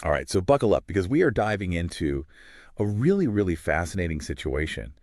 All right, so buckle up because we are diving into a really, really fascinating situation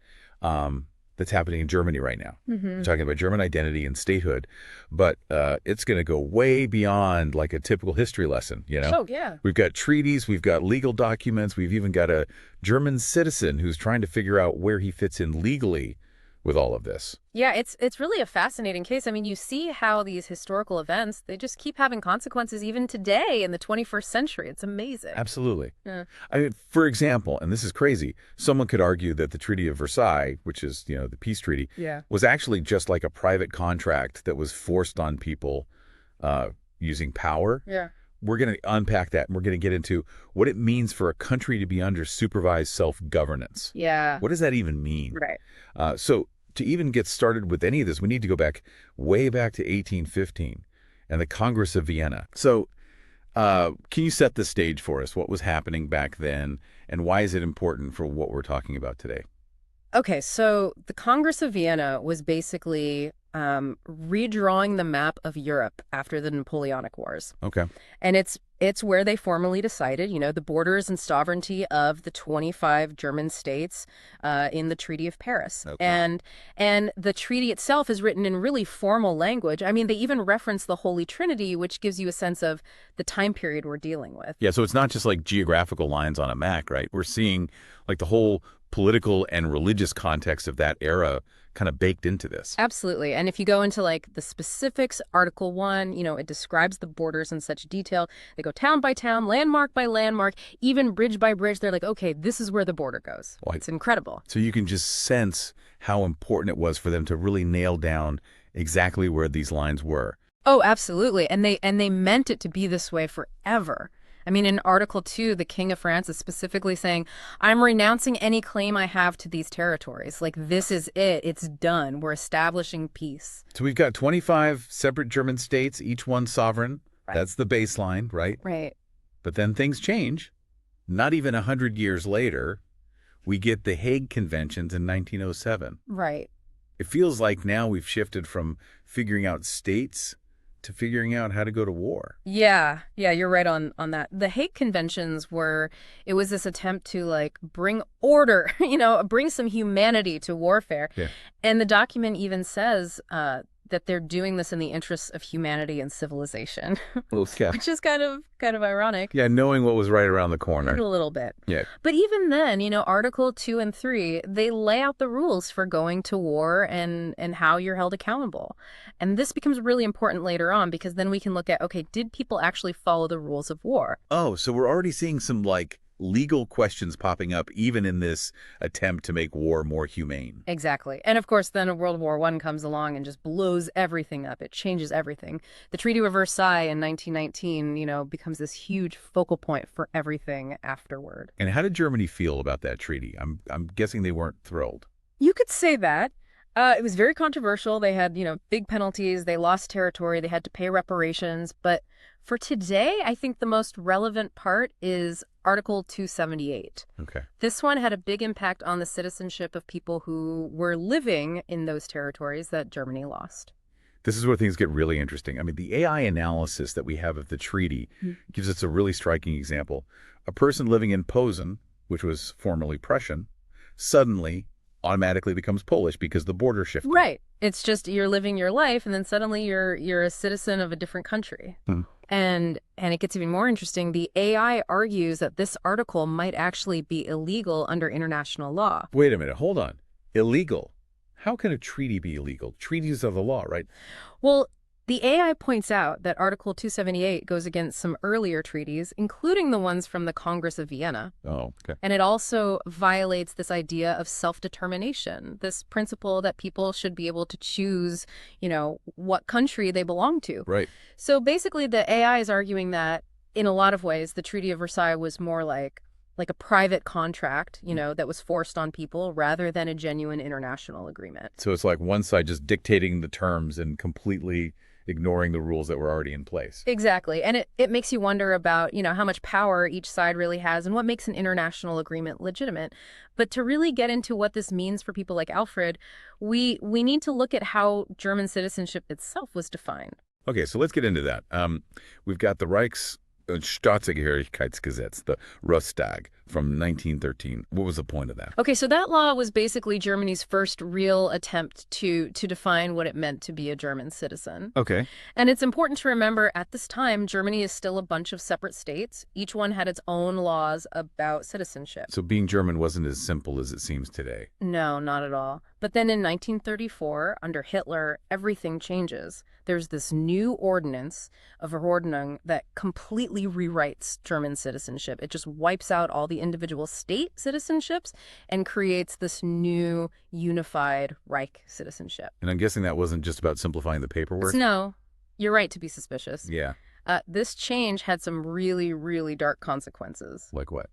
that's happening in Germany right now. We're Hmm. talking about German identity and statehood, but it's going to go way beyond like a typical history lesson, you know? Oh, yeah. We've got treaties, we've got legal documents, we've even got a German citizen who's trying to figure out where he fits in legally with all of this. Yeah, it's really a fascinating case. I mean, you see how these historical events, they just keep having consequences even today in the 21st century. It's amazing. Absolutely. Yeah. I mean, for example, and this is crazy, someone could argue that the Treaty of Versailles, which is, the peace treaty, Yeah. was actually just like a private contract that was forced on people using power. Yeah. We're going to unpack that, and we're going to get into what it means for a country to be under supervised self-governance. Yeah. What does that even mean? Right. So to even get started with any of this, we need to go back way back to 1815 and the Congress of Vienna. So can you set the stage for us? What was happening back then, and why is it important for what we're talking about today? Okay, so the Congress of Vienna was basically redrawing the map of Europe after the Napoleonic Wars. Okay. And it's where they formally decided, the borders and sovereignty of the 25 German states in the Treaty of Paris. Okay. And the treaty itself is written in really formal language. I mean, they even reference the Holy Trinity, which gives you a sense of the time period we're dealing with. Yeah, so it's not just like geographical lines on a map, right? We're seeing like the whole political and religious context of that era kind of baked into this. Absolutely. And if you go into like the specifics, Article 1, it describes the borders in such detail. They go town by town, landmark by landmark, even bridge by bridge. They're like, okay, this is where the border goes. Well, It's incredible. so you can just sense how important it was for them to really nail down exactly where these lines were. Oh, absolutely. And they meant it to be this way forever. I mean, in Article 2, the King of France is specifically saying, I'm renouncing any claim I have to these territories. Like, this is it. It's done. We're establishing peace. So we've got 25 separate German states, each one sovereign. Right. That's the baseline, right? Right. But then things change. Not even 100 years later, we get the Hague Conventions in 1907. Right. It feels like now we've shifted from figuring out states to figuring out how to go to war. Yeah, you're right on that. The Hague Conventions it was this attempt to like bring order, bring some humanity to warfare. Yeah. And the document even says that they're doing this in the interests of humanity and civilization, Well, yeah. which is kind of ironic. Yeah, knowing what was right around the A corner. little bit. Yeah. But even then, Article 2 and 3, they lay out the rules for going to war and how you're held accountable. And this becomes really important later on because then we can look at, okay, did people actually follow the rules of war? Oh, so we're already seeing some like legal questions popping up even in this attempt to make war more humane. Exactly. And of course, then World War I comes along and just blows everything up. It changes everything. The Treaty of Versailles in 1919, becomes this huge focal point for everything afterward. And how did Germany feel about that treaty? I'm guessing they weren't thrilled. You could say that. It was very controversial. They had, big penalties. They lost territory. They had to pay reparations. But for today, I think the most relevant part is Article 278. Okay. This one had a big impact on the citizenship of people who were living in those territories that Germany lost. This is where things get really interesting. I mean, the AI analysis that we have of the treaty gives us a really striking example. A person living in Posen, which was formerly Prussian, suddenly automatically becomes Polish because the border shifted. Right. It's just you're living your life and then suddenly you're a citizen of a different country. Hmm. And it gets even more interesting. The AI argues that this article might actually be illegal under international law. Wait a minute, hold on. Illegal? How can a treaty be illegal? Treaties are the law, right? Well, the AI points out that Article 278 goes against some earlier treaties, including the ones from the Congress of Vienna. Oh, okay. And it also violates this idea of self-determination, this principle that people should be able to choose, what country they belong to. Right. So basically, the AI is arguing that in a lot of ways, the Treaty of Versailles was more like a private contract, that was forced on people rather than a genuine international agreement. So it's like one side just dictating the terms and completely ignoring the rules that were already in place. Exactly. And it makes you wonder about, how much power each side really has and what makes an international agreement legitimate. But to really get into what this means for people like Alfred, we need to look at how German citizenship itself was defined. Okay, so let's get into that. We've got the Reichs Staatsangehörigkeitsgesetz, the Rustag from 1913. What was the point of that? Okay, so that law was basically Germany's first real attempt to define what it meant to be a German citizen. Okay. And it's important to remember at this time, Germany is still a bunch of separate states. Each one had its own laws about citizenship. So being German wasn't as simple as it seems today. No, not at all. But then in 1934, under Hitler, everything changes. There's this new ordinance, a Verordnung, that completely rewrites German citizenship. It just wipes out all the individual state citizenships and creates this new unified Reich citizenship. And I'm guessing that wasn't just about simplifying the paperwork? No, you're right to be suspicious. Yeah. This change had some really, really dark consequences. Like what?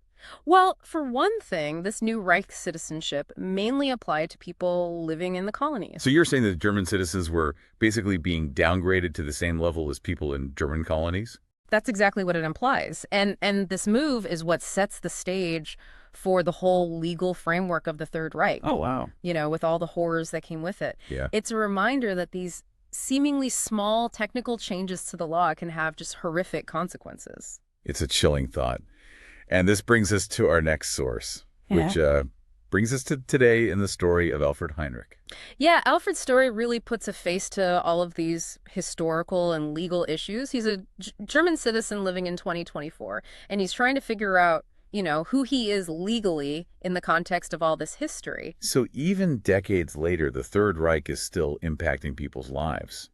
Well, for one thing, this new Reich citizenship mainly applied to people living in the colonies. So you're saying that German citizens were basically being downgraded to the same level as people in German colonies? That's exactly what it implies. And this move is what sets the stage for the whole legal framework of the Third Reich. Oh, wow. You know, with all the horrors that came with it. Yeah. It's a reminder that these seemingly small technical changes to the law can have just horrific consequences. It's a chilling thought. And this brings us to our next source, which brings us to today in the story of Alfred Heinrich. Yeah, Alfred's story really puts a face to all of these historical and legal issues. He's a German citizen living in 2024, and he's trying to figure out, you know, who he is legally in the context of all this history. So even decades later, the Third Reich is still impacting people's lives.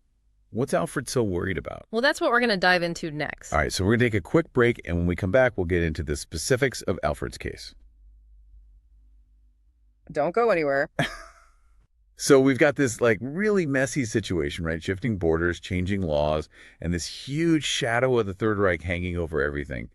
What's Alfred so worried about? Well, that's what we're going to dive into next. All right, so we're going to take a quick break, and when we come back, we'll get into the specifics of Alfred's case. Don't go anywhere. So we've got this really messy situation, right? Shifting borders, changing laws, and this huge shadow of the Third Reich hanging over everything.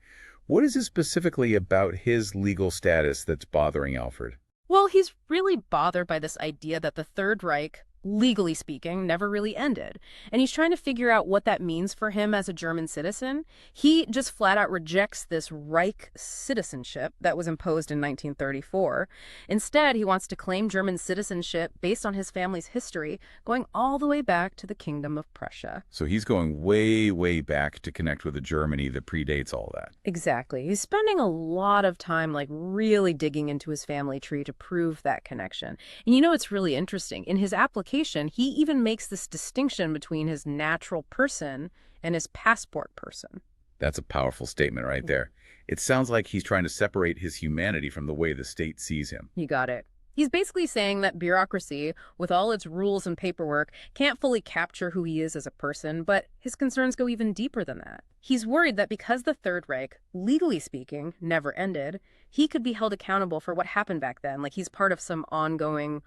What is it specifically about his legal status that's bothering Alfred? Well, he's really bothered by this idea that the Third Reich, legally speaking, never really ended. And he's trying to figure out what that means for him as a German citizen. He just flat out rejects this Reich citizenship that was imposed in 1934. Instead, he wants to claim German citizenship based on his family's history, going all the way back to the Kingdom of Prussia. So he's going way, way back to connect with a Germany that predates all that. Exactly. He's spending a lot of time really digging into his family tree to prove that connection. And you know, it's really interesting. In his application, he even makes this distinction between his natural person and his passport person. That's a powerful statement right there. It sounds like he's trying to separate his humanity from the way the state sees him. You got it. He's basically saying that bureaucracy, with all its rules and paperwork, can't fully capture who he is as a person, but his concerns go even deeper than that. He's worried that because the Third Reich, legally speaking, never ended, he could be held accountable for what happened back then, like he's part of some ongoing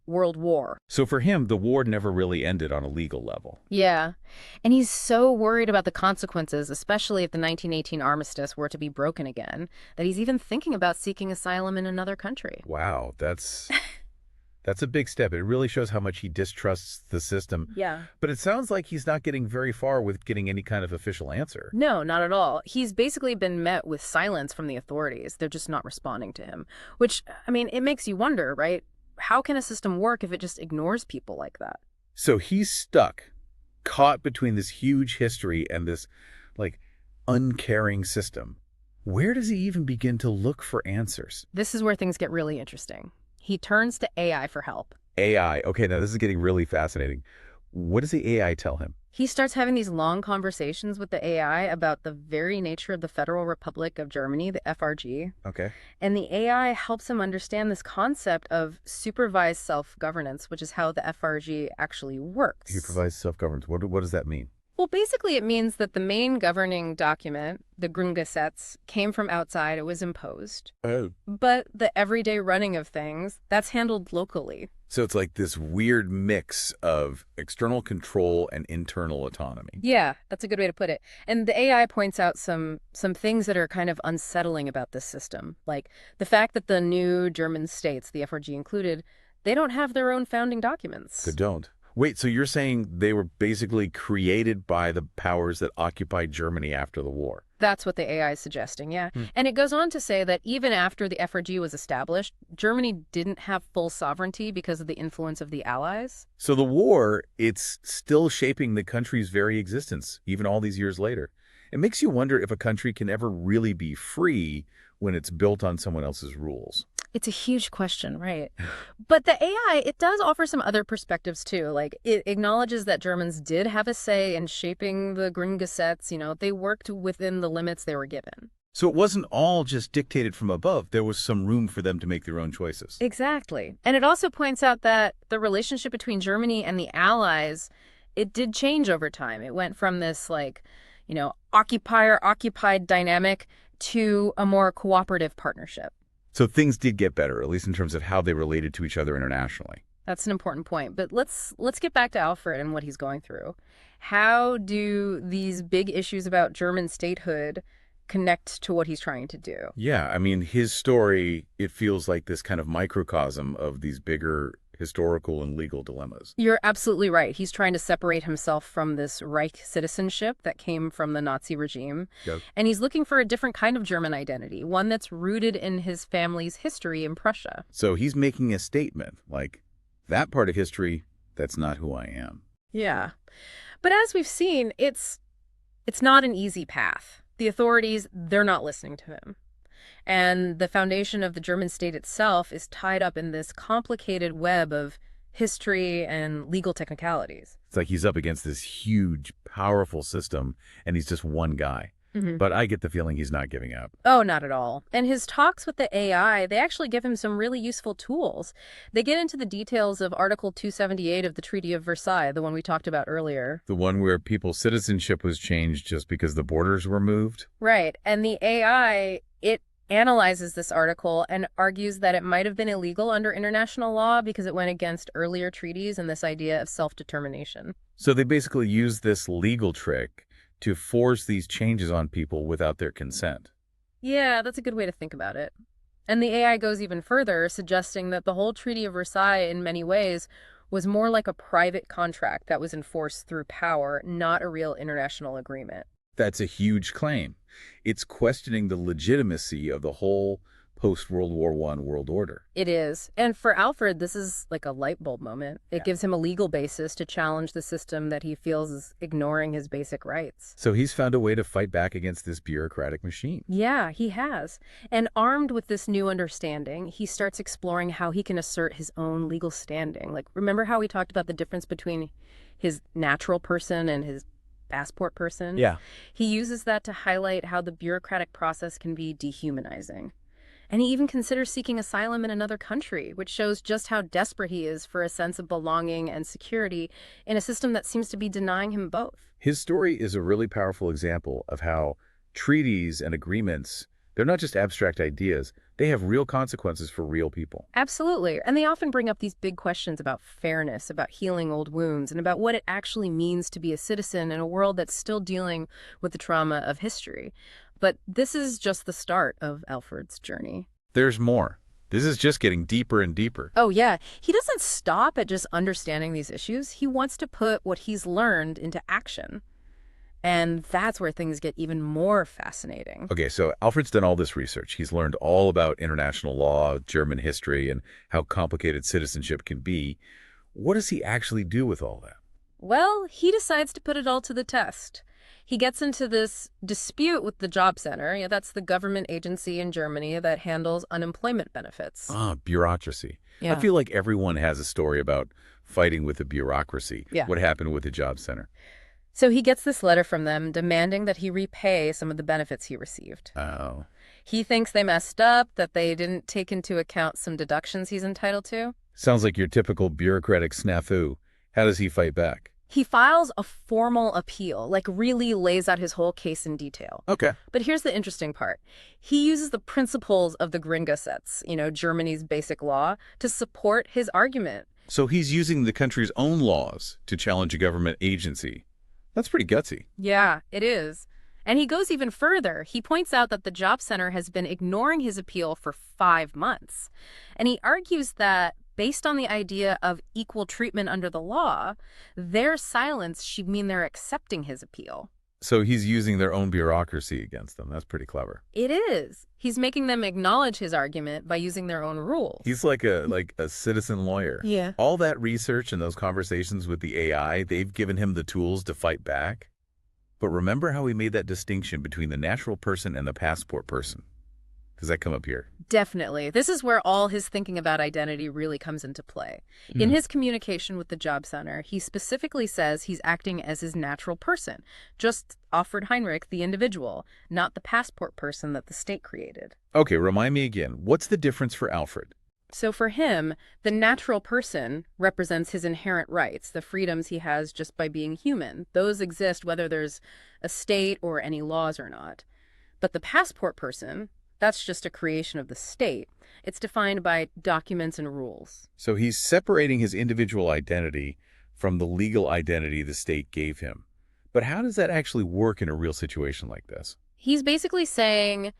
World War. So for him, the war never really ended on a legal level. Yeah. And he's so worried about the consequences, especially if the 1918 armistice were to be broken again, that he's even thinking about seeking asylum in another country. Wow, that's a big step. It really shows how much he distrusts the system. Yeah. But it sounds like he's not getting very far with getting any kind of official answer. No, not at all. He's basically been met with silence from the authorities. They're just not responding to him, which, I mean, it makes you wonder, right? How can a system work if it just ignores people like that? So he's stuck, caught between this huge history and this, uncaring system. Where does he even begin to look for answers? This is where things get really interesting. He turns to AI for help. AI. Okay, now this is getting really fascinating. What does the AI tell him? He starts having these long conversations with the AI about the very nature of the Federal Republic of Germany, the FRG. Okay. And the AI helps him understand this concept of supervised self-governance, which is how the FRG actually works. Supervised self-governance. What does that mean? Well, basically, it means that the main governing document, the Grundgesetz, came from outside. It was imposed. Oh. But the everyday running of things, that's handled locally. So it's like this weird mix of external control and internal autonomy. Yeah, that's a good way to put it. And the AI points out some things that are kind of unsettling about this system, like the fact that the new German states, the FRG included, they don't have their own founding documents. They don't. Wait, so you're saying they were basically created by the powers that occupied Germany after the war? That's what the AI is suggesting, yeah. And it goes on to say that even after the FRG was established, Germany didn't have full sovereignty because of the influence of the Allies. So the war, it's still shaping the country's very existence, even all these years later. It makes you wonder if a country can ever really be free when it's built on someone else's rules. It's a huge question, right? But the AI, it does offer some other perspectives too. Like it acknowledges that Germans did have a say in shaping the Grundgesetz. They worked within the limits they were given. So it wasn't all just dictated from above. There was some room for them to make their own choices. Exactly. And it also points out that the relationship between Germany and the Allies, it did change over time. It went from this occupier-occupied dynamic to a more cooperative partnership. So things did get better, at least in terms of how they related to each other internationally. That's an important point. But let's get back to Alfred and what he's going through. How do these big issues about German statehood connect to what he's trying to do? Yeah, I mean, his story, it feels like this kind of microcosm of these bigger historical and legal dilemmas. You're absolutely right. He's trying to separate himself from this Reich citizenship that came from the Nazi regime. Yep. And he's looking for a different kind of German identity, one that's rooted in his family's history in Prussia. So he's making a statement, like, that part of history, that's not who I am. Yeah. But as we've seen, it's not an easy path. The authorities, they're not listening to him. And the foundation of the German state itself is tied up in this complicated web of history and legal technicalities. It's like he's up against this huge, powerful system, and he's just one guy. But I get the feeling he's not giving up. Oh, not at all. And his talks with the AI, they actually give him some really useful tools. They get into the details of Article 278 of the Treaty of Versailles, the one we talked about earlier. The one where people's citizenship was changed just because the borders were moved? Right. And the AI, it analyzes this article and argues that it might have been illegal under international law because it went against earlier treaties and this idea of self-determination. So they basically use this legal trick to force these changes on people without their consent. Yeah, that's a good way to think about it. And the AI goes even further, suggesting that the whole Treaty of Versailles, in many ways, was more like a private contract that was enforced through power, not a real international agreement. That's a huge claim. It's questioning the legitimacy of the whole post-World War I world order. It is. And for Alfred, this is like a light bulb moment. It gives him a legal basis to challenge the system that he feels is ignoring his basic rights. So he's found a way to fight back against this bureaucratic machine. Yeah, he has. And armed with this new understanding, he starts exploring how he can assert his own legal standing. Like, remember how we talked about the difference between his natural person and his passport person? Yeah. He uses that to highlight how the bureaucratic process can be dehumanizing. And he even considers seeking asylum in another country, which shows just how desperate he is for a sense of belonging and security in a system that seems to be denying him both. His story is a really powerful example of how treaties and agreements, they're not just abstract ideas, they have real consequences for real people. Absolutely. And they often bring up these big questions about fairness, about healing old wounds, and about what it actually means to be a citizen in a world that's still dealing with the trauma of history. But this is just the start of Alfred's journey. There's more. This is just getting deeper and deeper. Oh, yeah. He doesn't stop at just understanding these issues. He wants to put what he's learned into action. And that's where things get even more fascinating. Okay, so Alfred's done all this research. He's learned all about international law, German history, and how complicated citizenship can be. What does he actually do with all that? Well, he decides to put it all to the test. He gets into this dispute with the Job Center. Yeah, that's the government agency in Germany that handles unemployment benefits. Bureaucracy. Yeah. I feel like everyone has a story about fighting with the bureaucracy. Yeah. What happened with the Job Center? So he gets this letter from them demanding that he repay some of the benefits he received. Oh. He thinks they messed up, that they didn't take into account some deductions he's entitled to. Sounds like your typical bureaucratic snafu. How does he fight back? He files a formal appeal, like really lays out his whole case in detail. Okay. But here's the interesting part. He uses the principles of the Grundgesetz, Germany's basic law, to support his argument. So he's using the country's own laws to challenge a government agency. That's pretty gutsy. Yeah, it is. And he goes even further. He points out that the Job Center has been ignoring his appeal for 5 months. And he argues that based on the idea of equal treatment under the law, their silence should mean they're accepting his appeal. So he's using their own bureaucracy against them. That's pretty clever. It is. He's making them acknowledge his argument by using their own rules. He's like a citizen lawyer. Yeah. All that research and those conversations with the AI, they've given him the tools to fight back. But remember how we made that distinction between the natural person and the passport person? Does that come up here? Definitely. This is where all his thinking about identity really comes into play. In his communication with the job center, he specifically says he's acting as his natural person, just Alfred Heinrich, the individual, not the passport person that the state created. Okay, remind me again. What's the difference for Alfred? So for him, the natural person represents his inherent rights, the freedoms he has just by being human. Those exist whether there's a state or any laws or not. But the passport person, that's just a creation of the state. It's defined by documents and rules. So he's separating his individual identity from the legal identity the state gave him. But how does that actually work in a real situation like this? He's basically saying,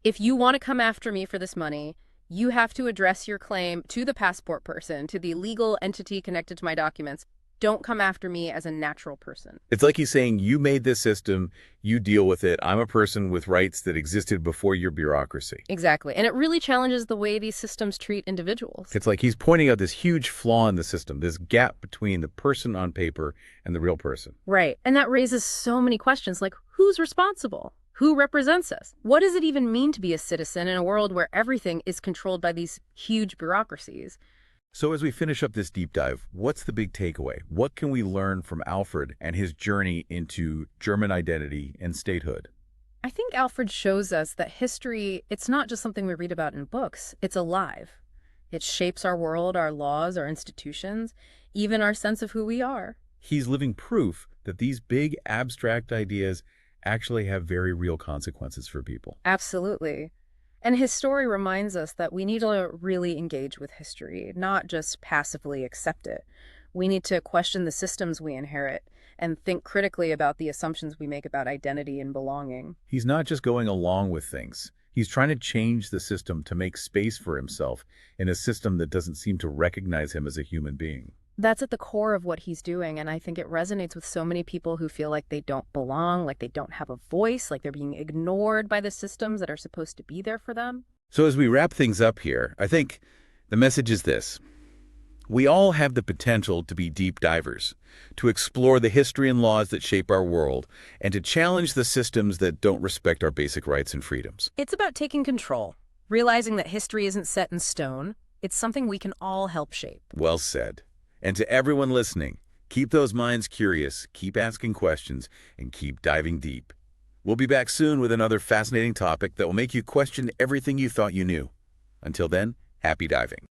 if you want to come after me for this money, you have to address your claim to the passport person, to the legal entity connected to my documents. Don't come after me as a natural person. It's like he's saying, you made this system, you deal with it. I'm a person with rights that existed before your bureaucracy. Exactly. And it really challenges the way these systems treat individuals. It's like he's pointing out this huge flaw in the system, this gap between the person on paper and the real person. Right. And that raises so many questions like, who's responsible? Who represents us? What does it even mean to be a citizen in a world where everything is controlled by these huge bureaucracies? So as we finish up this deep dive, what's the big takeaway? What can we learn from Alfred and his journey into German identity and statehood? I think Alfred shows us that history, it's not just something we read about in books. It's alive. It shapes our world, our laws, our institutions, even our sense of who we are. He's living proof that these big abstract ideas actually have very real consequences for people. Absolutely. And his story reminds us that we need to really engage with history, not just passively accept it. We need to question the systems we inherit and think critically about the assumptions we make about identity and belonging. He's not just going along with things. He's trying to change the system to make space for himself in a system that doesn't seem to recognize him as a human being. That's at the core of what he's doing, and I think it resonates with so many people who feel like they don't belong, like they don't have a voice, like they're being ignored by the systems that are supposed to be there for them. So as we wrap things up here, I think the message is this. We all have the potential to be deep divers, to explore the history and laws that shape our world, and to challenge the systems that don't respect our basic rights and freedoms. It's about taking control, realizing that history isn't set in stone. It's something we can all help shape. Well said. And to everyone listening, keep those minds curious, keep asking questions, and keep diving deep. We'll be back soon with another fascinating topic that will make you question everything you thought you knew. Until then, happy diving.